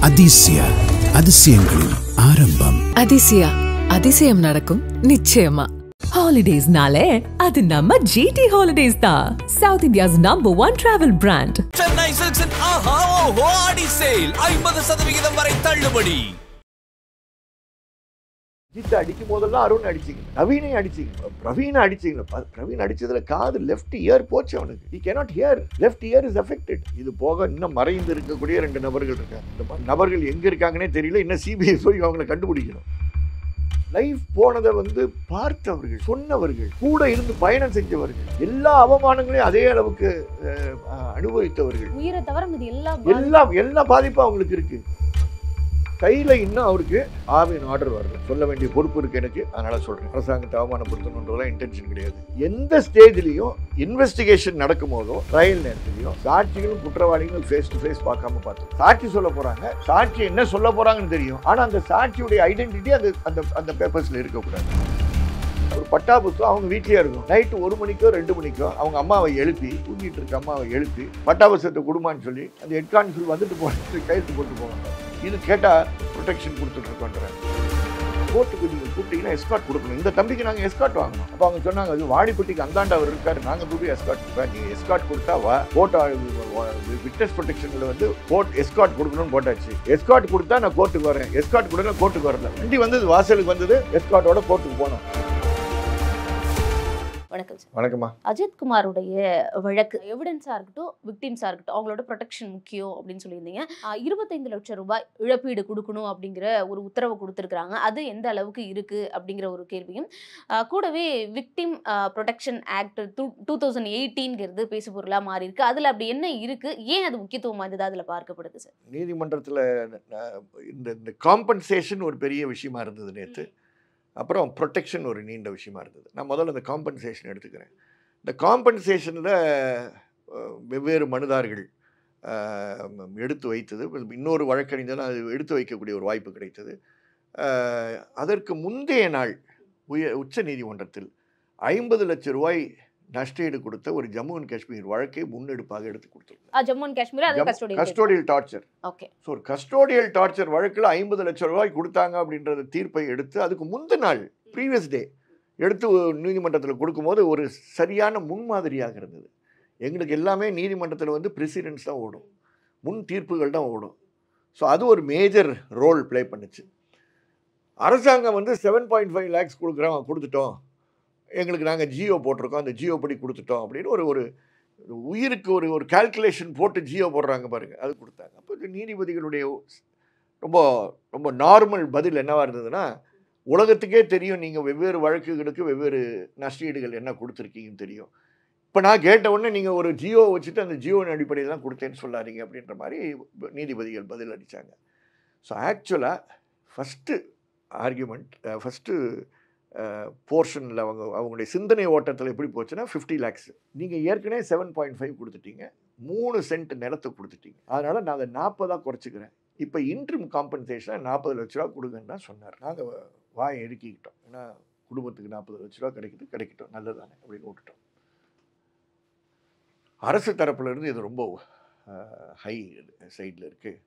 அதிசய அதிசயங்களின் ஆரம்பம். அதிசயம் நடக்கும் நிச்சயமா. ஹாலிடேஸ்னாலே அது நம்ம ஜிடி ஹாலிடேஸ் தான். South India's number 1 travel brand. Chennai சில்க்ஸின் ஆஹா ஓஹோ ஆடி சேல் 50% வரை தள்ளுபடி. ஜித் அடிக்கும் போதெல்லாம் அருண் அடிச்சிங்க, நவீனை அடிச்சிங்க, பிரவீனை அடிச்சிங்க. பிரவீன் அடிச்சதுல காது லெஃப்ட் இயர் போச்சு அவனுக்கு. he cannot hear, left ear is affected. இது போக இன்னும் மறைந்து இருக்கக்கூடிய 2 நபர்கள் இருக்காங்க. இந்த நபர்கள் எங்க இருக்காங்கன்னே தெரியல. இன்னும் சிபிஐ போய் அவங்களை கண்டுபிடிக்கணும். லைஃப் போனதை பார்த்தவர்கள், சொன்னவர்கள், கூட இருந்து பயணம் செஞ்சவர்கள், எல்லா அவமானங்களையும் அதே அளவுக்கு அனுபவித்தவர்கள். உயிரை தவிர எல்லா பாதிப்பும் அவங்களுக்கு இருக்கு. கையில் இன்னும் அவருக்கு ஆவின் ஆர்டர் வரல. சொல்ல வேண்டிய பொறுப்பு இருக்கு எனக்கு, அதனால சொல்றேன். அரசாங்கத்தை அவமானப்படுத்தணுன்றதெல்லாம் இன்டென்ஷன் கிடையாது. எந்த ஸ்டேஜ்லையும் இன்வெஸ்டிகேஷன் நடக்கும் போதோ ட்ரையல் நேரத்திலையும் சாட்சிகளும் குற்றவாளிகளும் ஃபேஸ் டு ஃபேஸ் பார்க்காம பார்த்தோம். சாட்சி சொல்ல போறாங்க, சாட்சி என்ன சொல்ல போறாங்கன்னு தெரியும், ஆனா அந்த சாட்சியுடைய ஐடென்டிட்டி அந்த பேப்பர்ஸ்ல இருக்கக்கூடாது. ஒரு பட்டா புத்தகம் அவங்க வீட்லயே இருக்கும். நைட்டு 1 மணிக்கோ 2 மணிக்கோ அவங்க அம்மாவை எழுப்பி, தூங்கிட்டு இருக்க அம்மாவை எழுப்பி பட்டா புத்தகத்தை கொடுமான்னு சொல்லி அந்த ஹெட் கான்ஸ்டபிள் வந்துட்டு போட்டு கையெழுத்து போட்டு போவாங்க. இது கேட்டால் ப்ரொடெக்ஷன் கொடுத்துட்ருக்கோன்றாங்க. கோர்ட்டுக்கு நீங்கள் கூப்பிட்டீங்கன்னா எஸ்கார்ட் கொடுக்கணும். இந்த தம்பிக்கு நாங்கள் எஸ்கார்ட் வாங்கணும். அப்போ அவங்க சொன்னாங்க, அது வாடிப்பட்டிக்கு அந்தாண்ட அவர் இருக்காரு, நாங்கள் போய் எஸ்கார்ட் கொடுப்பேன். நீங்கள் எஸ்கார்ட் கொடுத்தா கோர்ட் விட்னஸ் ப்ரொடெக்ஷனில் கோர்ட் எஸ்கார்ட் கொடுக்கணும்னு போட்டாச்சு. எஸ்கார்ட் கொடுத்தா நான் கோர்ட்டுக்கு வரேன், எஸ்கார்ட் கொடுங்க கோர்ட்டுக்கு வரல. வண்டி வந்தது, வாசலுக்கு வந்தது, எஸ்கார்ட்டோட கோர்ட்டுக்கு போனோம். வணக்கம் சார். வணக்கம்மா. அஜித் குமாருடைய வழக்கு எவிடன்ஸா இருக்கட்டும், விக்டிம்ஸா இருக்கட்டும், அவங்களோட ப்ரொடெக்ஷன் முக்கியம் அப்படின்னு சொல்லியிருந்தீங்க. 25 லட்சம் ரூபாய் இழப்பீடு கொடுக்கணும் அப்படிங்கிற ஒரு உத்தரவு கொடுத்துருக்காங்க. அது எந்த அளவுக்கு இருக்கு அப்படிங்கிற ஒரு கேள்வியும், கூடவே விக்டிம் ப்ரொடெக்ஷன் ஆக்ட் 2018 பேசு பொருளா மாறி இருக்கு. அதுல அப்படி என்ன இருக்கு, ஏன் அது முக்கியத்துவம் வாய்ந்ததா அதுல பார்க்கப்படுது சார்? நீதிமன்றத்தில் இந்த காம்பன்சேஷன் ஒரு பெரிய விஷயமா இருந்தது நேற்று. அப்புறம் ப்ரொடெக்ஷன் ஒரு நீண்ட விஷயமா இருந்தது. நான் முதல்ல இந்த காம்பன்சேஷன் எடுத்துக்கிறேன். இந்த காம்பன்சேஷனில் வெவ்வேறு மனுதார்கள் எடுத்து வைத்தது, இன்னொரு வழக்கறிஞர் அது எடுத்து வைக்கக்கூடிய ஒரு வாய்ப்பு கிடைத்தது. அதற்கு முந்தைய நாள் உச்ச நீதிமன்றத்தில் 50 லட்சம் ரூபாய் நஷ்டஈடு கொடுத்த ஒரு ஜம்மு அண்ட் காஷ்மீர் வழக்கை முன்னெடுப்பாக எடுத்து கொடுத்துருக்காங்க. Jammu and Kashmir custodial torture. Okay. So ஒரு கஸ்டோடியல் டார்ச்சர் வழக்கில் 50 லட்சம் ரூபாய் கொடுத்தாங்க அப்படின்றத தீர்ப்பை எடுத்து அதுக்கு முந்தின நாள் ப்ரீவியஸ் டே எடுத்து நீதிமன்றத்தில் கொடுக்கும்போது ஒரு சரியான முன்மாதிரியாக இருந்தது. எங்களுக்கு எல்லாமே நீதிமன்றத்தில் பிரசிடென்ட்ஸ் தான் ஓடும், முன் தீர்ப்புகள் தான் ஓடும். ஸோ அது ஒரு மேஜர் ரோல் ப்ளே பண்ணுச்சு. அரசாங்கம் 7.5 lakhs கொடுத்துட்டோம், எங்களுக்கு நாங்கள் ஜியோ போட்டிருக்கோம், அந்த ஜியோ படி கொடுத்துட்டோம் அப்படின்னு ஒரு உயிருக்கு ஒரு கால்குலேஷன் போட்டு ஜியோ போடுறாங்க பாருங்கள், அது கொடுத்தாங்க. அப்போ நீதிபதிகளுடைய ரொம்ப ரொம்ப நார்மல் பதில் என்னவாக இருந்ததுன்னா, உலகத்துக்கே தெரியும் நீங்கள் வெவ்வேறு வழக்குகளுக்கு வெவ்வேறு நஷ்டஈடுகள் என்ன கொடுத்துருக்கீங்கன்னு தெரியும். இப்போ நான் கேட்ட உடனே நீங்கள் ஒரு ஜியோ வச்சுட்டு அந்த ஜியோவின் அடிப்படையில் தான் கொடுத்தேன்னு சொல்லாதீங்க அப்படின்ற மாதிரி நீதிபதிகள் பதில் அளித்தாங்க. ஸோ ஆக்சுவலாக ஃபஸ்ட்டு ஆர்கியூமெண்ட், ஃபஸ்ட்டு போர்ஷனில் அவங்களுடைய சிந்தனை ஓட்டத்தில் எப்படி போச்சுன்னா 50 lakhs. நீங்கள் ஏற்கனவே 7.5 கொடுத்துட்டீங்க, 3 சென்ட் நிலத்தை கொடுத்துட்டீங்க, அதனால் நான் அதை 40 குறைச்சிக்கிறேன், இப்போ இன்ட்ரிம் காம்பன்சேஷனாக 40 லட்ச ரூபா கொடுங்கன்னு தான் சொன்னார். நாங்கள் வாயை இறுக்கிக்கிட்டோம். ஏன்னா குடும்பத்துக்கு 40 லட்ச ரூபா கிடைக்கட்டும் நல்லதானே அப்படின்னு விட்டுட்டோம். அரசு தரப்புலேருந்து இது ரொம்ப ஹை சைடில் இருக்குது,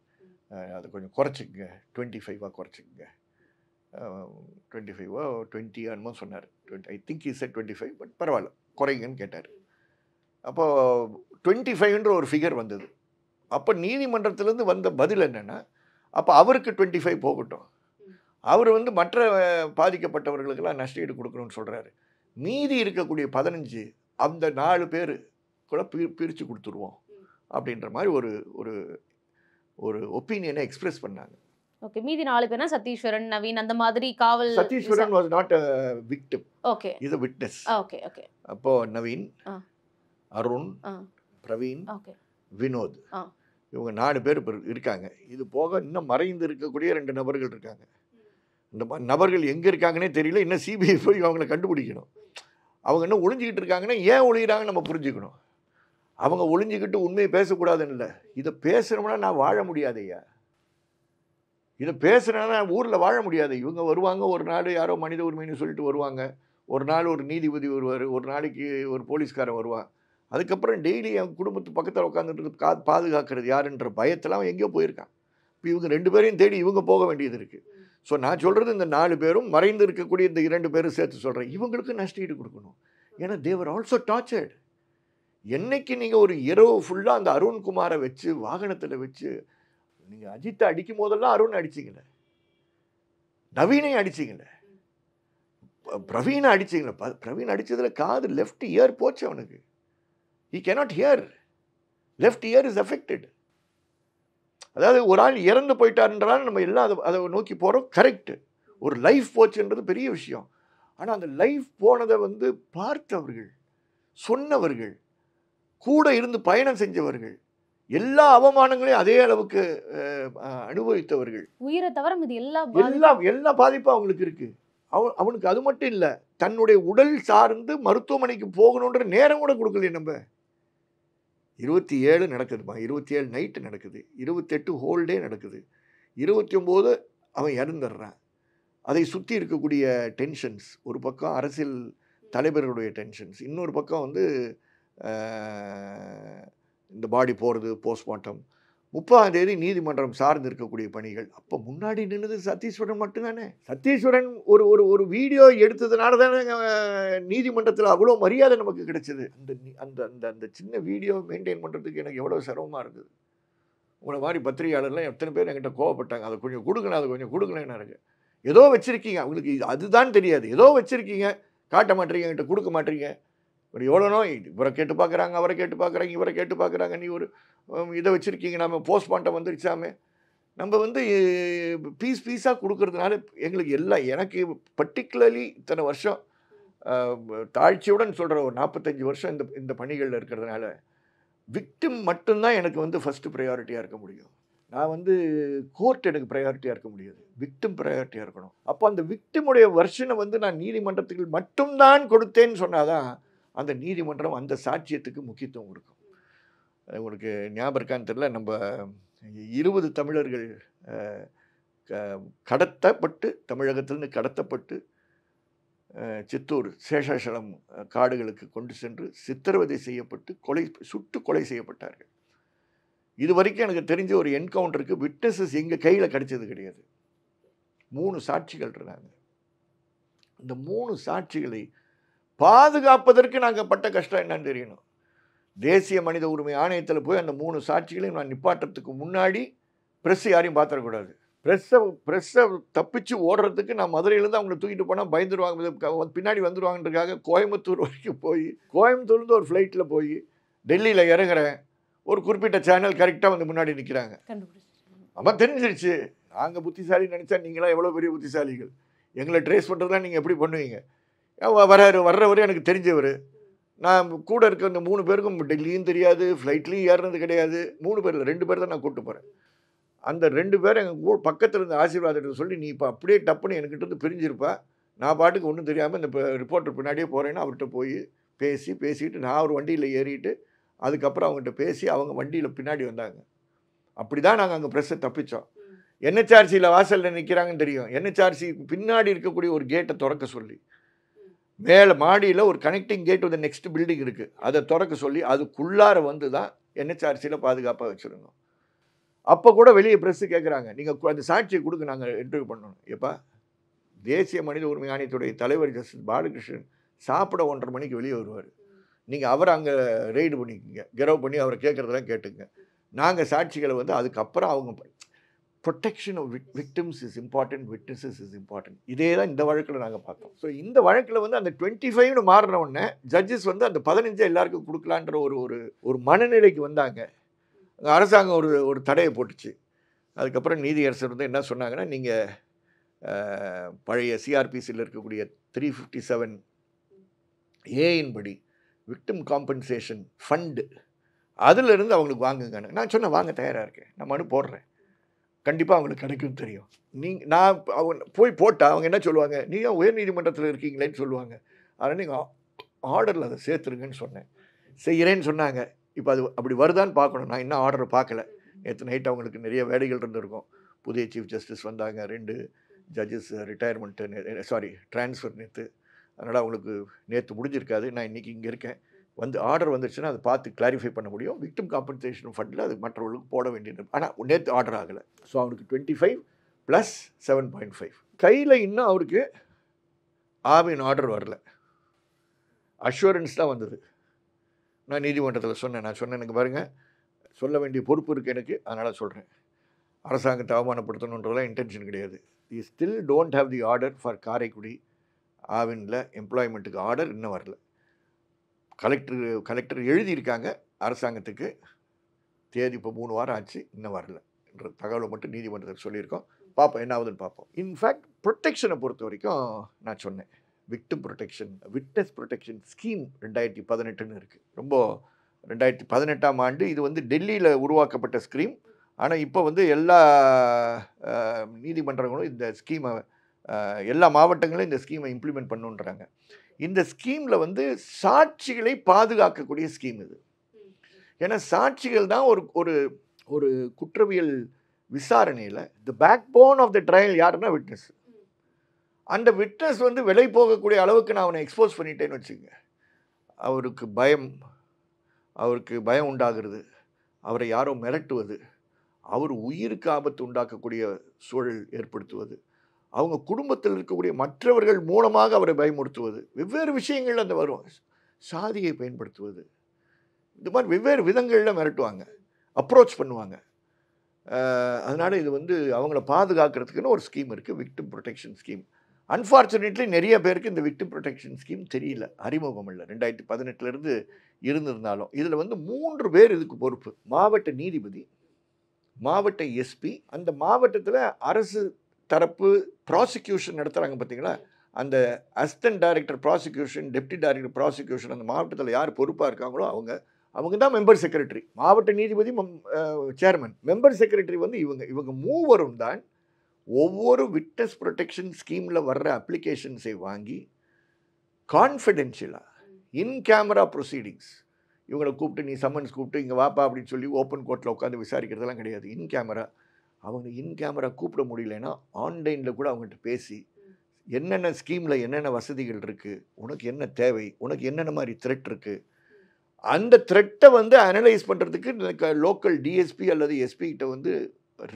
அதை கொஞ்சம் குறைச்சிக்கங்க, 25 குறைச்சிக்கங்க, 25 20 என்னமோ சொன்னார். ஐ திங்க் இஸ் 25, பட் பரவாயில்ல குறைங்கன்னு கேட்டார். அப்போது 25ன்ற ஒரு ஃபிகர் வந்தது. அப்போ நீதிமன்றத்திலேருந்து வந்த பதில் என்னென்னா, அப்போ அவருக்கு 25 போகட்டும், அவர் மற்ற பாதிக்கப்பட்டவர்களுக்கெல்லாம் நஷ்டஈடு கொடுக்கணும்னு சொல்கிறாரு, மீதி இருக்கக்கூடிய 15 அந்த 4 பேர் கூட பிரித்து கொடுத்துருவோம் அப்படின்ற மாதிரி ஒரு ஒப்பீனியனை எக்ஸ்பிரஸ் பண்ணாங்க. ஓகே. மீதி 4 பேர்னா சதீஸ்வரன், நவீன், அந்த மாதிரி காவல். Satheeswaran was not a victim. Okay. Is a witness. Okay okay. அப்போ நவீன், அருண், பிரவீன், வினோத், இவங்க 4 பேர் இருக்காங்க. இது போக இன்னும் மறைந்து இருக்கக்கூடிய 2 நபர்கள் இருக்காங்க. இந்த நபர்கள் எங்கே இருக்காங்கன்னே தெரியல. இன்னும் சிபிஐ போய் அவங்களை கண்டுபிடிக்கணும். அவங்க இன்னும் ஒளிஞ்சிக்கிட்டு இருக்காங்கன்னா ஏன் ஒளிகிறாங்கன்னு நம்ம புரிஞ்சுக்கணும். அவங்க ஒளிஞ்சிக்கிட்டு உண்மையை பேசக்கூடாதுன்னு இல்லை, இதை பேசுகிறோம்னா நான் வாழ முடியாதையா, இதை பேசுகிறேன்னா ஊரில் வாழ முடியாது. இவங்க வருவாங்க, ஒரு நாள் யாரோ மனித உரிமைன்னு சொல்லிட்டு வருவாங்க, ஒரு நாள் ஒரு நீதிபதி வருவார், ஒரு நாளைக்கு ஒரு போலீஸ்காரன் வருவான், அதுக்கப்புறம் டெய்லி என் குடும்பத்து பக்கத்தில் உட்காந்துட்டு பாதுகாக்கிறது யாருன்ற பயத்தில் அவன் எங்கேயோ போயிருக்கான். இப்போ இவங்க 2 பேரையும் தேடி இவங்க போக வேண்டியது இருக்குது. ஸோ நான் சொல்கிறது இந்த 4 பேரும் மறைந்து இருக்கக்கூடிய இந்த 2 பேரும் சேர்த்து சொல்கிறேன், இவங்களுக்கு நஷ்டஈடு கொடுக்கணும். ஏன்னா தேவர் ஆல்சோ டார்ச்சர்ட். என்னைக்கு நீங்கள் ஒரு இரவு ஃபுல்லாக அந்த அருண்குமாரை வச்சு வாகனத்தில் வச்சு நீங்கள் அஜித்தை அடிக்கும் போதெல்லாம் அருண் அடிச்சிங்களே, நவீனையும் அடிச்சிங்களே, பிரவீனை அடிச்சிங்களே. பிரவீன் அடித்ததில் காது லெஃப்ட் இயர் போச்சு அவனுக்கு. he cannot hear. left ear is affected. அதாவது ஒரு ஆள் இறந்து போயிட்டாருன்றாலும் நம்ம எல்லாம் அதை நோக்கி போகிறோம், கரெக்டு. ஒரு லைஃப் போச்சுன்றது பெரிய விஷயம். ஆனால் அந்த லைஃப் போனதை வந்து பார்த்தவர்கள், சொன்னவர்கள், கூட இருந்து பயணம் செஞ்சவர்கள், எல்லா அவமானங்களையும் அதே அளவுக்கு அனுபவித்தவர்கள், உயிரை தவிர இது எல்லா பாதிப்பும் அவங்களுக்கு இருக்கு. அவனுக்கு அது மட்டும் இல்லை, தன்னுடைய உடல் சார்ந்து மருத்துவமனைக்கு போகணுன்ற நேரம் கூட கொடுக்கலையே. நம்ம 27 நடக்குதுமா, 27 நைட்டு நடக்குது, 28 ஹோல் டே நடக்குது, 29 அவன் இறந்துடுறான். அதை சுற்றி இருக்கக்கூடிய டென்ஷன்ஸ், ஒரு பக்கம் அரசியல் தலைவர்களுடைய டென்ஷன்ஸ், இன்னொரு பக்கம் வந்து இந்த பாடி போகிறது போஸ்ட்மார்ட்டம், 30ஆம் தேதி நீதிமன்றம் சார்ந்து இருக்கக்கூடிய பணிகள். அப்போ முன்னாடி நின்றது சத்தீஸ்வரன் மட்டும்தானே. சத்தீஸ்வரன் ஒரு ஒரு ஒரு வீடியோ எடுத்ததுனால தானே நீதிமன்றத்தில் அவ்வளோ மரியாதை நமக்கு கிடைச்சது. அந்த அந்த அந்த சின்ன வீடியோ மெயின்டைன் பண்ணுறதுக்கு எனக்கு எவ்வளோ சிரமமாக இருக்குது. உங்களை மாதிரி பத்திரிகையாளர்லாம் எத்தனை பேர் என்கிட்ட கோவப்பட்டாங்க, அதை கொஞ்சம் கொடுக்கணும், அதை கொஞ்சம் கொடுக்கலன்னு இருக்கு. ஏதோ வச்சுருக்கீங்க, அவங்களுக்கு அதுதான் தெரியாது, ஏதோ வச்சுருக்கீங்க, காட்ட மாட்டீங்க, என்கிட்ட கொடுக்க மாட்டீங்க. ஒரு எவ்வளோனோ இவரை கேட்டு பார்க்குறாங்க, அவரை கேட்டு பார்க்குறாங்க, இவரை கேட்டு பார்க்குறாங்க. நீ ஒரு இதை வச்சுருக்கீங்க, நம்ம போஸ்ட்மார்ட்டம் வந்துருச்சாமே. நம்ம வந்து பீஸாக கொடுக்கறதுனால எங்களுக்கு எனக்கு பர்டிகுலர்லி இத்தனை வருஷம் தாழ்ச்சியுடன் சொல்கிற ஒரு 45 வருஷம் இந்த பணிகளில் இருக்கிறதுனால விக்டிம் மட்டும்தான் எனக்கு வந்து ஃபஸ்ட்டு ப்ரையாரிட்டியாக இருக்க முடியும். நான் வந்து கோர்ட் எனக்கு ப்ரையாரிட்டியாக இருக்க முடியாது, விக்டிம் ப்ரையாரிட்டியாக இருக்கணும். அப்போ அந்த விக்டிமுடைய வெர்ஷனை வந்து நான் நீதிமன்றத்துக்கு மட்டும்தான் கொடுத்தேன்னு சொன்னாதான் அந்த நீதிமன்றம் அந்த சாட்சியத்துக்கு முக்கியத்துவம் கொடுக்கும். உங்களுக்கு ஞாபகம் இருக்கான்னு தெரியல, நம்ம 20 தமிழர்கள் கடத்தப்பட்டு, தமிழகத்திலிருந்து கடத்தப்பட்டு சித்தூர் சேஷாசலம் காடுகளுக்கு கொண்டு சென்று சித்திரவதை செய்யப்பட்டு சுட்டு கொலை செய்யப்பட்டார்கள். இது வரைக்கும் எனக்கு தெரிஞ்ச ஒரு என்கவுண்டருக்கு விட்னஸஸ் எங்கள் கையில் கிடைச்சது கிடையாது. 3 சாட்சிகள் இருந்தாங்க. இந்த 3 சாட்சிகளை பாதுகாப்பதற்கு நாங்கள் பட்ட கஷ்டம் என்னன்னு தெரியணும். தேசிய மனித உரிமை ஆணையத்தில் போய் அந்த 3 சாட்சிகளையும் நான் நிப்பாட்டுறதுக்கு முன்னாடி ப்ரெஸ் யாரையும் பார்த்துடக்கூடாது. ப்ரெஸ்ஸை தப்பிச்சு ஓடுறதுக்கு நான் மதுரையிலேருந்து அவங்களை தூக்கிட்டு போனால் பயந்துருவாங்க, பின்னாடி வந்துடுவாங்கன்றதுக்காக கோயம்புத்தூர் வரைக்கும் போய், கோயம்புத்தூர்லேருந்து ஒரு ஃப்ளைட்டில் போய் டெல்லியில் இறங்குறேன். ஒரு குறிப்பிட்ட சேனல் கரெக்டாக வந்து முன்னாடி நிற்கிறாங்க. ஆமாம், தெரிஞ்சிருச்சு. நாங்கள் புத்திசாலி நினச்சா நீங்களாம் எவ்வளோ பெரிய புத்திசாலிகள். எங்களை ட்ரேஸ் பண்ணுறதுலாம் நீங்கள் எப்படி பண்ணுவீங்க? வர்றவர் எனக்கு தெரிஞ்சவர். நான் கூட இருக்க அந்த 3 பேருக்கும் டெல்லியும் தெரியாது, ஃப்ளைட்லேயும் ஏறினது கிடையாது. 3 பேரில் 2 பேர் தான் நான் கூப்பிட்டு போகிறேன். அந்த 2 பேர் எங்கள் பக்கத்தில் இருந்த ஆசீர்வாதத்தை சொல்லி, நீ இப்போ அப்படியே டப்புன்னு என்கிட்ட இருந்து பிரிஞ்சிருப்பா, நான் பாட்டுக்கு ஒன்றும் தெரியாமல் இந்த ரிப்போர்ட்டர் பின்னாடியே போகிறேன்னு அவர்கிட்ட போய் பேசிக்கிட்டு நான் ஒரு வண்டியில் ஏறிட்டு அதுக்கப்புறம் அவங்ககிட்ட பேசி அவங்க வண்டியில் பின்னாடி வந்தாங்க. அப்படி தான் நாங்கள் அங்கே ப்ரெஸ்ஸை தப்பித்தோம். என்ஹெச்ஆர்சியில் வாசலில் நிற்கிறாங்கன்னு தெரியும். என்ஹெச்ஆர்சிக்கு பின்னாடி இருக்கக்கூடிய ஒரு கேட்டை திறக்க சொல்லி, மேலே மாடியில் ஒரு கனெக்டிங் கேட் வந்து நெக்ஸ்ட் பில்டிங் இருக்குது, அதை திறக்க சொல்லி அதுக்குள்ளார வந்து தான் என்ஹெச்ஆர்சியில் பாதுகாப்பாக வச்சுருந்தோம். அப்போ கூட வெளியே ப்ரெஸ்ஸு கேட்குறாங்க, நீங்கள் அந்த சாட்சியை கொடுக்க நாங்கள் இன்டர்வியூ பண்ணணும். எப்பா, தேசிய மனித உரிமை ஆணையத்துடைய தலைவர் ஜஸ்டிஸ் பாலகிருஷ்ணன் சாப்பிட 1:30 மணிக்கு வெளியே வருவார். நீங்கள் அவரை அங்கே ரெய்டு பண்ணிக்கோங்க, கெரவ் பண்ணி அவரை கேட்குறதெல்லாம் கேட்டுங்க. நாங்கள் சாட்சிகளை வந்து அதுக்கப்புறம் அவங்க protection of victims is important, witnesses is important. இதே தான் இந்த வழக்கில் நாங்கள் பார்த்தோம். ஸோ இந்த வழக்கில் வந்து அந்த 25ன்னு மாறின உடனே ஜட்ஜஸ் வந்து அந்த 15 எல்லாருக்கும் கொடுக்கலான்ற ஒரு மனநிலைக்கு வந்தாங்க. அரசாங்கம் ஒரு தடையை போட்டுச்சு. அதுக்கப்புறம் நீதியரசர் வந்து என்ன சொன்னாங்கன்னா, நீங்கள் பழைய சிஆர்பிசியில் இருக்கக்கூடிய 357A படி விக்டிம் காம்பன்சேஷன் ஃபண்டு அதிலிருந்து அவங்களுக்கு வாங்குங்க. நான் சொன்னேன், வாங்க தயாராக இருக்கேன், நான் மனு போடுறேன், கண்டிப்பாக அவங்களுக்கு கிடைக்கும் தெரியும். நான் அவங்க போய் போட்டால் அவங்க என்ன சொல்லுவாங்க, நீங்கள் உயர்நீதிமன்றத்தில் இருக்கீங்களேன்னு சொல்லுவாங்க. அதனால் நீங்கள் ஆர்டரில் அதை சேர்த்துருங்கன்னு சொன்னேன். செய்கிறேன்னு சொன்னாங்க. இப்போ அது அப்படி வருதான்னு பார்க்கணும். நான் இன்னும் ஆர்டரை பார்க்கல. நேற்று நைட் அவங்களுக்கு நிறைய வேலைகள் இருந்திருக்கும். புதிய சீஃப் ஜஸ்டிஸ் வந்தாங்க, 2 ஜட்ஜஸ் ட்ரான்ஸ்ஃபர் நேற்று. அதனால் அவங்களுக்கு நேற்று முடிஞ்சிருக்காது. நான் இன்றைக்கி இங்கே இருக்கேன். வந்து ஆர்டர் வந்துச்சுன்னா அதை பார்த்து கிளாரிஃபை பண்ண முடியும். விக்டிம் காம்பன்சேஷன் ஃபண்டில் அது மற்றவர்களுக்கு போட வேண்டியது. ஆனால் நேற்று ஆர்டர் ஆகலை. ஸோ அவனுக்கு 25 + 7.5. கையில் இன்னும் அவருக்கு ஆவின் ஆர்டர் வரல, அஷூரன்ஸ் தான் வந்தது. நான் நீதிமன்றத்தில் சொன்னேன், எனக்கு பாருங்கள், சொல்ல வேண்டிய பொறுப்பு இருக்குது எனக்கு, அதனால் சொல்கிறேன். அரசாங்கத்தை அவமானப்படுத்தணுன்றதெல்லாம் இன்டென்ஷன் கிடையாது. You still don't have the order for Karaikudi ஆவினில் எம்ப்ளாய்மெண்ட்டுக்கு ஆர்டர் இன்னும் வரல. கலெக்டர் எழுதியிருக்காங்க அரசாங்கத்துக்கு, தேதி இப்போ 3 வாரம் ஆச்சு, இன்னும் வரல என்ற தகவலை மட்டும் நீதிமன்றத்தில் சொல்லியிருக்கோம். பார்ப்போம் என்ன ஆகுதுன்னு பார்ப்போம். இன்ஃபேக்ட் ப்ரொடெக்ஷனை பொறுத்த வரைக்கும் நான் சொன்னேன், victim protection, witness protection scheme 2018ன்னு இருக்குது. ரொம்ப 2018ஆம் ஆண்டு இது வந்து டெல்லியில் உருவாக்கப்பட்ட ஸ்கீம். ஆனால் இப்போ வந்து எல்லா நீதிமன்றங்களும் இந்த ஸ்கீமை, எல்லா மாவட்டங்களும் இந்த ஸ்கீமை இம்ப்ளிமெண்ட் பண்ணுன்றாங்க. இந்த ஸ்கீமில் வந்து சாட்சிகளை பாதுகாக்கக்கூடிய ஸ்கீம் இது. ஏன்னா சாட்சிகள் தான் ஒரு குற்றவியல் விசாரணையில் the backbone of the trial யாருன்னா விட்னஸ். அந்த விட்னஸ் வந்து விலை போகக்கூடிய அளவுக்கு நான் அவனை எக்ஸ்போஸ் பண்ணிட்டேன்னு வச்சுக்கோங்க, அவருக்கு பயம் உண்டாகிறது, அவரை யாரோ மிரட்டுவது, அவர் உயிருக்கு ஆபத்து உண்டாக்கக்கூடிய சூழல் ஏற்படுத்துவது, அவங்க குடும்பத்தில் இருக்கக்கூடிய மற்றவர்கள் மூலமாக அவரை பயமுறுத்துவது, வெவ்வேறு விஷயங்கள் அந்த வரும். சாதியை பயன்படுத்துவது, இந்த மாதிரி வெவ்வேறு விதங்களில் மிரட்டுவாங்க, அப்ரோச் பண்ணுவாங்க. அதனால் இது வந்து அவங்கள பாதுகாக்கிறதுக்குன்னு ஒரு ஸ்கீம் இருக்குது, விக்டிம் ப்ரொடெக்ஷன் ஸ்கீம். அன்ஃபார்ச்சுனேட்லி நிறைய பேருக்கு இந்த விக்டிம் ப்ரொடெக்ஷன் ஸ்கீம் தெரியல, அறிமுகம் இல்லை. 2018 இருந்திருந்தாலும் இதில் வந்து 3 பேர் இதுக்கு பொறுப்பு. மாவட்ட நீதிபதி, மாவட்ட எஸ்பி, அந்த மாவட்டத்தில் அரசு தரப்பு ப்ராசிக்யூஷன் நடத்துகிறாங்க பார்த்தீங்களா, அந்த assistant director prosecution, deputy director prosecution, அந்த மாவட்டத்தில் யார் பொறுப்பாக இருக்காங்களோ அவங்க தான் மெம்பர் செக்ரட்டரி. மாவட்ட நீதிபதி சேர்மன், மெம்பர் செக்ரட்டரி வந்து இவங்க மூவரும் தான் ஒவ்வொரு விட்னஸ் ப்ரொடெக்ஷன் ஸ்கீமில் வர்ற அப்ளிகேஷன்ஸை வாங்கி கான்ஃபிடென்ஷியலாக இன் கேமரா ப்ரொசீடிங்ஸ், இவங்களை கூப்பிட்டு நீ சம்மன்ஸ் கூப்பிட்டு இங்கே வாப்பா அப்படின்னு சொல்லி ஓப்பன் கோர்ட்டில் உட்காந்து விசாரிக்கிறதெல்லாம் கிடையாது. இன் கேமரா, அவங்க இன் கேமரா கூப்பிட முடியலன்னா ஆன்லைனில் கூட அவங்ககிட்ட பேசி என்னென்ன ஸ்கீமில் என்னென்ன வசதிகள் இருக்குது, உனக்கு என்ன தேவை, உனக்கு என்னென்ன மாதிரி த்ரெட் இருக்குது, அந்த த்ரெட்டை வந்து அனலைஸ் பண்ணுறதுக்கு லோக்கல் டிஎஸ்பி அல்லது எஸ்பிகிட்ட வந்து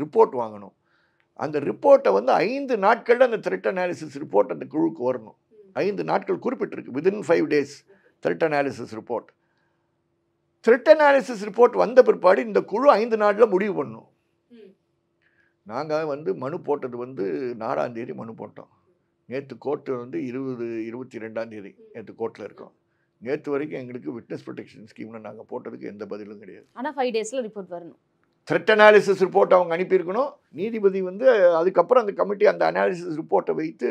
ரிப்போர்ட் வாங்கணும். அந்த ரிப்போர்ட்டை வந்து 5 நாட்களில் அந்த த்ரெட் அனாலிசிஸ் ரிப்போர்ட் அந்த குழுவுக்கு வரணும். 5 நாட்கள் குறிப்பிட்டிருக்கு, within 5 days threat analysis report. Threat analysis report வந்த பிற்பாடு இந்த குழு 5 நாளில் முடிவு பண்ணணும். நாங்கள் வந்து மனு போட்டது வந்து 4ஆம் தேதி மனு போட்டோம். நேற்று கோர்ட்டு வந்து 22ஆம் தேதி நேற்று கோர்ட்டில் இருக்கோம். நேற்று வரைக்கும் எங்களுக்கு விட்னஸ் ப்ரொடெக்ஷன் ஸ்கீமில் நாங்கள் போட்டதுக்கு எந்த பதிலும் கிடையாது. ஆனால் 5 daysல ரிப்போர்ட் வரணும். த்ரெட் அனாலிசிஸ் ரிப்போர்ட் அவங்க அனுப்பியிருக்கணும். நீதிபதி வந்து அதுக்கப்புறம் அந்த கமிட்டி அந்த அனாலிசிஸ் ரிப்போர்ட்டை வைத்து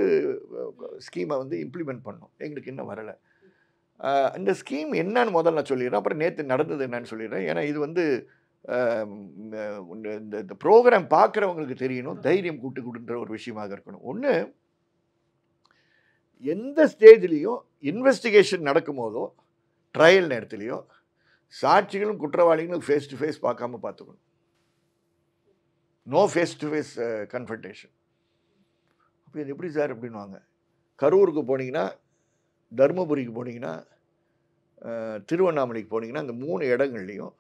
ஸ்கீமை வந்து இம்ப்ளிமெண்ட் பண்ணணும். எங்களுக்கு இன்னும் வரலை. இந்த ஸ்கீம் என்னன்னு முதல்ல நான் சொல்லிடுறேன், அப்புறம் நேற்று நடந்தது என்னன்னு சொல்லிடுறேன். ஏன்னா இது வந்து இந்த ப்ரோக்ராம் பார்க்குறவங்களுக்கு தெரியணும், தைரியம் கூட்டு கொடுன்ற ஒரு விஷயமாக இருக்கணும். ஒன்று, எந்த ஸ்டேஜ்லேயும் இன்வெஸ்டிகேஷன் நடக்கும் போதோ ட்ரையல் நேரத்துலையோ சாட்சிகளும் குற்றவாளிகளும் ஃபேஸ் டு ஃபேஸ் பார்க்காம பார்த்துக்கணும். No face to face confrontation. அப்போ இது எப்படி சார் அப்படின்வாங்க. கரூருக்கு போனீங்கன்னா, தருமபுரிக்கு போனீங்கன்னா, திருவண்ணாமலைக்கு போனீங்கன்னா, அந்த 3 இடங்கள்லையும்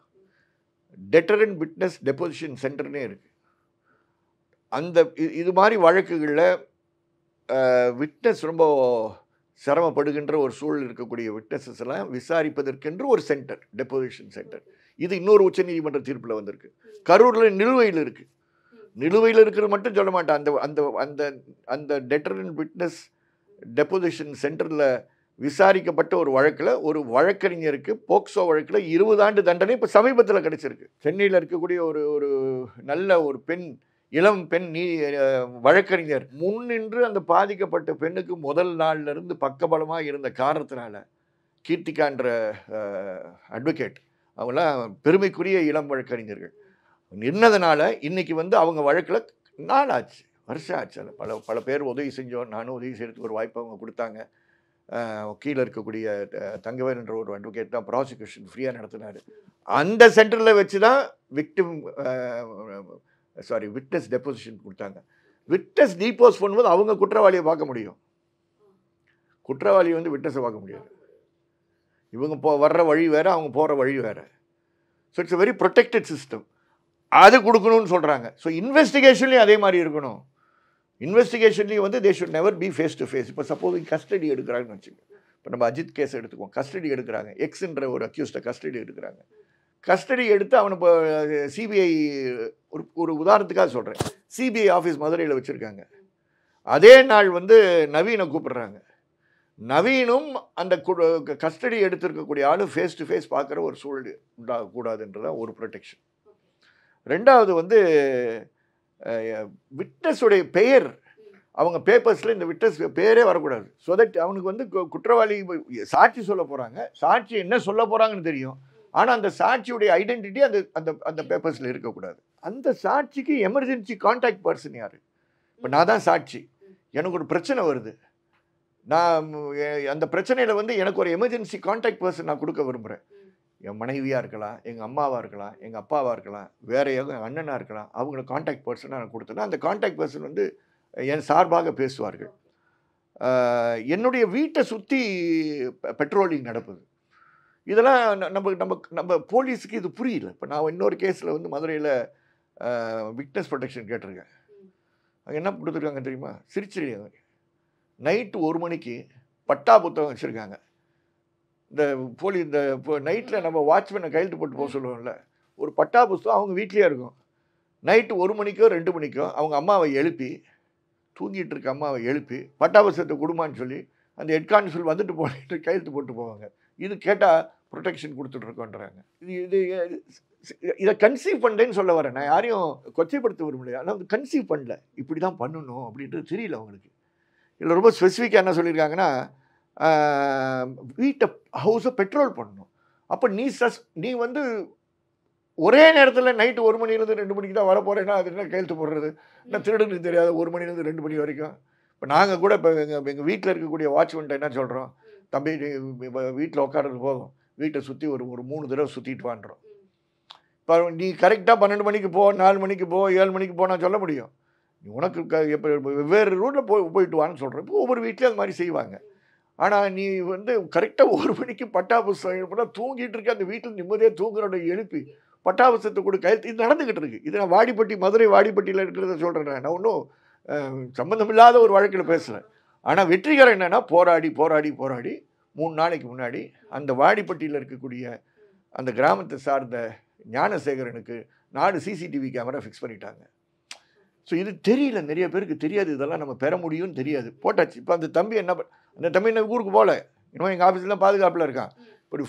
டெட்டரண்ட் விட்னஸ் டெபோசிஷன் சென்டர்னே இருக்குது. அந்த இது மாதிரி வழக்குகளில் விட்னஸ் ரொம்ப சிரமப்படுகின்ற ஒரு சூழல் இருக்கக்கூடிய விட்னஸஸ் எல்லாம் விசாரிப்பதற்கென்று ஒரு சென்டர், டெபோசிஷன் சென்டர். இது இன்னொரு உச்சநீதிமன்ற தீர்ப்பில் வந்திருக்கு. கரூரில் நிலுவையில் இருக்குது. நிலுவையில் இருக்கிறது மட்டும் சொல்ல மாட்டேன். அந்த அந்த அந்த அந்த டெட்டரண்ட் விட்னஸ் டெபோசிஷன் சென்டரில் விசாரிக்கப்பட்ட ஒரு வழக்கில் ஒரு வழக்கறிஞருக்கு போக்சோ வழக்கில் 20 ஆண்டு தண்டனை இப்போ சமீபத்தில் கிடைச்சிருக்கு. சென்னையில் இருக்கக்கூடிய ஒரு நல்ல ஒரு இளம் பெண் வழக்கறிஞர் முன்னின்று அந்த பாதிக்கப்பட்ட பெண்ணுக்கு முதல் நாள்லேருந்து பக்கபலமாக இருந்த காரணத்தினால, கீர்த்திகான்ற அட்வொகேட், அவங்களாம் பெருமைக்குரிய இளம் வழக்கறிஞர்கள் நின்னதுனால இன்னைக்கு வந்து அவங்க வழக்கில் நாள் ஆச்சு, வருஷம் ஆச்சு. அதில் பல பேர் உதவி செஞ்சோம். நானும் உதவி செய்கிறதுக்கு ஒரு வாய்ப்பு அவங்க கொடுத்தாங்க. கீழே இருக்கக்கூடிய தங்கவேல் என்ற ஒரு அட்வொகேட் தான் ப்ராசிக்யூஷன் ஃப்ரீயாக நடத்தினார். அந்த சென்டரில் வச்சு தான் விட்னஸ் டெபோசிஷன் கொடுத்தாங்க. விட்னஸ் டீபோஸ் பண்ணும்போது அவங்க குற்றவாளியை பார்க்க முடியும், குற்றவாளி வந்து விட்னஸை பார்க்க முடியாது. இவங்க வர்ற வழி வேறு, அவங்க போகிற வழி வேறு. So it's a very protected system. அது கொடுக்கணும்னு சொல்கிறாங்க. ஸோ இன்வெஸ்டிகேஷன்லேயும் அதே மாதிரி இருக்கணும். இன்வெஸ்டிகேஷன்லேயும் வந்து they should never be face to face. இப்போ சப்போஸ் கஸ்டடி எடுக்கிறாங்கன்னு வச்சுக்கோங்க. இப்போ நம்ம அஜித் கேஸ் எடுத்துக்குவோம். கஸ்டடி எடுக்கிறாங்க, எக்ஸ்ன்ற ஒரு அக்யூஸ்டை கஸ்டடி எடுக்கிறாங்க. கஸ்டடி எடுத்து அவனை இப்போ சிபிஐ ஒரு உதாரணத்துக்காக சொல்கிறேன், சிபிஐ ஆஃபீஸ் மதுரையில் வச்சுருக்காங்க. அதே நாள் வந்து நவீனை கூப்பிடுறாங்க. நவீனும் அந்த கஸ்டடி எடுத்திருக்கக்கூடிய ஆளும் ஃபேஸ் டு ஃபேஸ் பார்க்குற ஒரு சூழல் உண்டாகக்கூடாதுன்றதான் ஒரு ப்ரொடெக்ஷன். ரெண்டாவது வந்து விட்னஸுடைய பெயர் அவங்க பேப்பர்ஸில் இந்த விட்னஸ் பேரே வரக்கூடாது. ஸோ தட் அவனுக்கு வந்து குற்றவாளி சாட்சி சொல்ல போகிறாங்க, சாட்சி என்ன சொல்ல போகிறாங்கன்னு தெரியும். ஆனால் அந்த சாட்சியுடைய ஐடென்டிட்டி அந்த அந்த அந்த பேப்பர்ஸில் இருக்கக்கூடாது. அந்த சாட்சிக்கு எமர்ஜென்சி கான்டாக்ட் பர்சன் யார்? இப்போ நான் தான் சாட்சி, எனக்கு ஒரு பிரச்சனை வருது, நான் அந்த பிரச்சனையில் வந்து எனக்கு ஒரு எமர்ஜென்சி கான்டாக்ட் பர்சன் நான் கொடுக்க விரும்புகிறேன். என் மனைவியாக இருக்கலாம், எங்கள் அம்மாவாக இருக்கலாம், எங்கள் அப்பாவாக இருக்கலாம், வேறு எங்கள் அண்ணனாக இருக்கலாம். அவங்கள கான்டாக்ட் பர்சனாக நான் கொடுத்தேன்னா அந்த கான்டாக்ட் பர்சன் வந்து என் சார்பாக பேசுவார்கள். என்னுடைய வீட்டை சுற்றி பெட்ரோலிங் நடக்குது. இதெல்லாம் நம்ம நம்ம நம்ம போலீஸுக்கு இது புரியல. இப்போ நான் இன்னொரு கேஸில் வந்து மதுரையில் விட்னஸ் ப்ரொடெக்ஷன் கேட்டிருக்கேன். அங்கே என்ன கொடுத்துருக்காங்க தெரியுமா? சிரிச்சிருக்காங்க. நைட்டு 1 மணிக்கு பட்டா புத்தகம் வச்சுருக்காங்க. இந்த நைட்டில் நம்ம வாட்ச்மேனை கையெழுத்து போட்டு போக சொல்லுவோம்ல, ஒரு பட்டா புத்தகம் அவங்க வீட்லேயே இருக்கும். நைட்டு 1 மணிக்கோ 2 மணிக்கோ அவங்க அம்மாவை எழுப்பி, தூங்கிட்டு இருக்க அம்மாவை எழுப்பி பட்டா புத்தகத்தை கொடுமான்னு சொல்லி அந்த ஹெட் கான்ஸ்டபிள் வந்துட்டு போட்டு கையெழுத்து போட்டு போவாங்க. இது கேட்டால் ப்ரொடெக்ஷன் கொடுத்துட்ருக்கோன்றாங்க. இதை கன்சீவ் பண்ணேன்னு சொல்ல வரேன். நான் யாரையும் கொச்சைப்படுத்த விரும்பலையா, ஆனால் கன்சீவ் பண்ணல, இப்படி தான் பண்ணணும் அப்படின்றது தெரியல அவங்களுக்கு. இல்லை ரொம்ப ஸ்பெசிஃபிக்காக என்ன சொல்லியிருக்காங்கன்னா, வீட்டை ஹவுஸை பெட்ரோல் பண்ணணும். அப்போ நீ வந்து ஒரே நேரத்தில் நைட்டு 1 மணிலேருந்து 2 மணிக்கு தான் வர போகிறேன்னா அது என்ன கையெழுத்து போடுறது? என்ன திருடுன்னு தெரியாது 1 மணிலேருந்து 2 மணி வரைக்கும். இப்போ நாங்கள் கூட இப்போ எங்கள் வீட்டில் இருக்கக்கூடிய வாட்ச்மேன்ட்ட என்ன சொல்கிறோம், தம்பி வீட்டில் உட்காரது போதும், வீட்டை சுற்றி ஒரு 3 தடவை சுற்றிட்டு வாண்டுறோம். இப்போ நீ கரெக்டாக 12 மணிக்கு போ, 4 மணிக்கு போ, 7 மணிக்கு போனால் சொல்ல முடியும். நீ உனக்கு இப்போ வெவ்வேறு ரூட்டில் போயிட்டு வான்னு சொல்கிறேன். இப்போ ஒவ்வொரு வீட்லேயும் அது மாதிரி செய்வாங்க. ஆனால் நீ வந்து கரெக்டாக 1 மணிக்கு பட்டா புத்தகம் எழுப்பினா தூங்கிட்டு இருக்க அந்த வீட்டில் நிம்மதியாக தூங்குறோட எழுப்பி பட்டா புத்தகத்தை கூட கையெழுத்து இது நடந்துக்கிட்டு இருக்குது. இது நான் வாடிப்பட்டி, மதுரை வாடிப்பட்டியில் இருக்கிறத சொல்கிறேன். நான் ஒன்றும் சம்மந்தமில்லாத ஒரு வழக்கில் பேசுகிறேன். ஆனால் வெற்றிகரம் என்னென்னா போராடி 3 நாளைக்கு முன்னாடி அந்த வாடிப்பட்டியில் இருக்கக்கூடிய அந்த கிராமத்தை சார்ந்த ஞானசேகரனுக்கு 4 சிசிடிவி கேமரா ஃபிக்ஸ் பண்ணிட்டாங்க. ஸோ இது தெரியல, நிறைய பேருக்கு தெரியாது. இதெல்லாம் நம்ம பெற முடியும்னு தெரியாது. போட்டாச்சு. இப்போ அந்த தம்பி அந்த தம்பி என்ன ஊருக்கு போகல, இன்னும் எங்கள் ஆஃபீஸில் பாதுகாப்பில் இருக்கான். இப்படி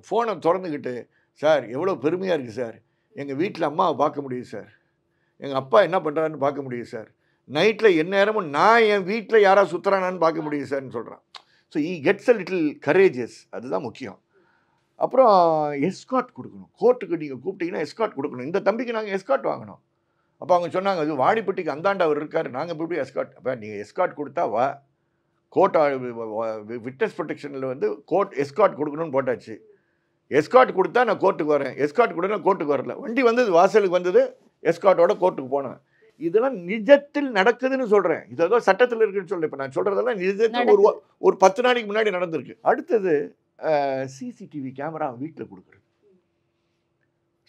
ஃபோனை திறந்துக்கிட்டு, சார் எவ்வளோ பெருமையாக இருக்குது சார், எங்கள் வீட்டில் அம்மாவை பார்க்க முடியுது சார், எங்கள் அப்பா என்ன பண்ணுறான்னு பார்க்க முடியுது சார், நைட்டில் எந்நேரமும் நான் என் வீட்டில் யாராவது சுற்றுறானான்னு பார்க்க முடியுது சார்ன்னு சொல்கிறான். So he gets a little courageous. அதுதான் முக்கியம். அப்புறம் எஸ்கார்ட் கொடுக்கணும். கோர்ட்டுக்கு நீங்கள் கூப்பிட்டீங்கன்னா எஸ்கார்ட் கொடுக்கணும். இந்த தம்பிக்கு நாங்கள் எஸ்கார்ட் வாங்கினோம். அப்போ அவங்க சொன்னாங்க, அது வாடிப்பட்டிக்கு அந்தாண்ட அவர் இருக்கார், நாங்கள் எப்படி எஸ்கார்ட்? அப்போ நீங்கள் எஸ்கார்ட் கொடுத்தா வா, கோர்ட் விட்னஸ் ப்ரொடெக்ஷனில் வந்து கோர்ட் எஸ்கார்ட் கொடுக்கணும்னு போட்டாச்சு. எஸ்கார்ட் கொடுத்தா நான் கோர்ட்டுக்கு வரேன், எஸ்கார்ட் கொடுத்தா கோர்ட்டுக்கு வரல. வண்டி வந்தது, வாசலுக்கு வந்தது, எஸ்கார்ட்டோட கோர்ட்டுக்கு போனேன். இதெல்லாம் நிஜத்தில் நடக்குதுன்னு சொல்கிறேன். இதெல்லாம் சட்டத்தில் இருக்குன்னு சொல்கிறேன். இப்போ நான் சொல்கிறதெல்லாம் நிஜத்தில் ஒரு 10 நாளைக்கு முன்னாடி நடந்திருக்கு. அடுத்தது சிசிடிவி கேமரா வீட்டில் கொடுக்குறது.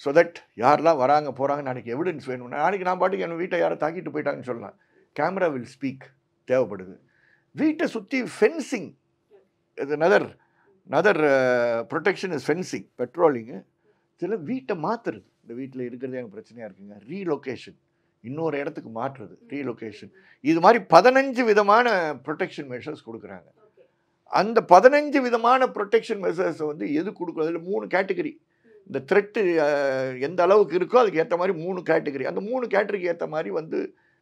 ஸோ தட் யாரெல்லாம் வராங்க போகிறாங்க, நாளைக்கு எவிடன்ஸ் வேணும்னா, நாளைக்கு நான் பாட்டுக்கு என் வீட்டை யாரை தாக்கிட்டு போயிட்டாங்கன்னு சொல்லலாம். கேமரா வில் ஸ்பீக் தேவைப்படுது. வீட்டை சுற்றி ஃபென்சிங், இது நதர் ப்ரொடெக்ஷன் இஸ் ஃபென்சிங், பெட்ரோலிங்கு. சில வீட்டை மாற்றுறது, இந்த வீட்டில் இருக்கிறது எனக்கு பிரச்சனையாக இருக்குங்க, ரீலொகேஷன், இன்னொரு இடத்துக்கு மாற்றுறது, ரீலொகேஷன். இது மாதிரி 15 விதமான ப்ரொடெக்ஷன் மெஷர்ஸ் கொடுக்குறாங்க. அந்த 15 விதமான ப்ரொடெக்ஷன் மெஷர்ஸை வந்து எது கொடுக்குறது? அதில் 3 கேட்டகரி. இந்த த்ரெட்டு எந்த அளவுக்கு இருக்கோ அதுக்கு ஏற்ற மாதிரி 3 கேட்டகரி. அந்த 3 கேட்டகரிக்கு ஏற்ற மாதிரி வந்து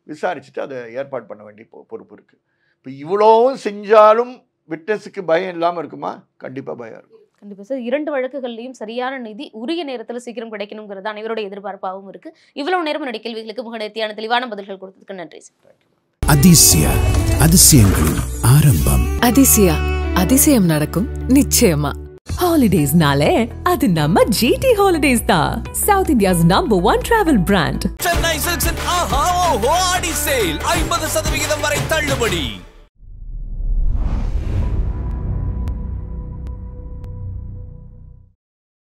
விசாரிச்சுட்டு அதை ஏற்பாடு பண்ண வேண்டிய பொறுப்பு இருக்குது. இப்போ இவ்வளோவும் செஞ்சாலும் விட்னஸுக்கு பயம் இல்லாமல் இருக்குமா? கண்டிப்பாக பயம் இருக்கும். கண்டிப்பாக சார். 2 வழக்குகள்லையும் சரியான நிதி உரிய நேரத்தில் சீக்கிரம் கிடைக்கணுங்கிறது அனைவரோட எதிர்பார்ப்பாகவும் இருக்குது. இவ்வளவு நேரம் என்னுடைய கேள்விகளுக்கு மிக நேர்த்தியான தெளிவான பதில்கள் கொடுத்ததுக்கு நன்றி சார். அதிசயா, அதிசயங்களின் ஆரம்பம். அதிசயா, அதிசயம் நடக்கும் நிச்சயமா. ஹாலிடேஸ்னாலே அது நம்ம ஜிடி ஹாலிடேஸ் தான். South India's number 1 travel brand. Chennai சில்க்ஸின் ஆஹா ஓஹோ ஆடி சேல் 50% வரை தள்ளுபடி.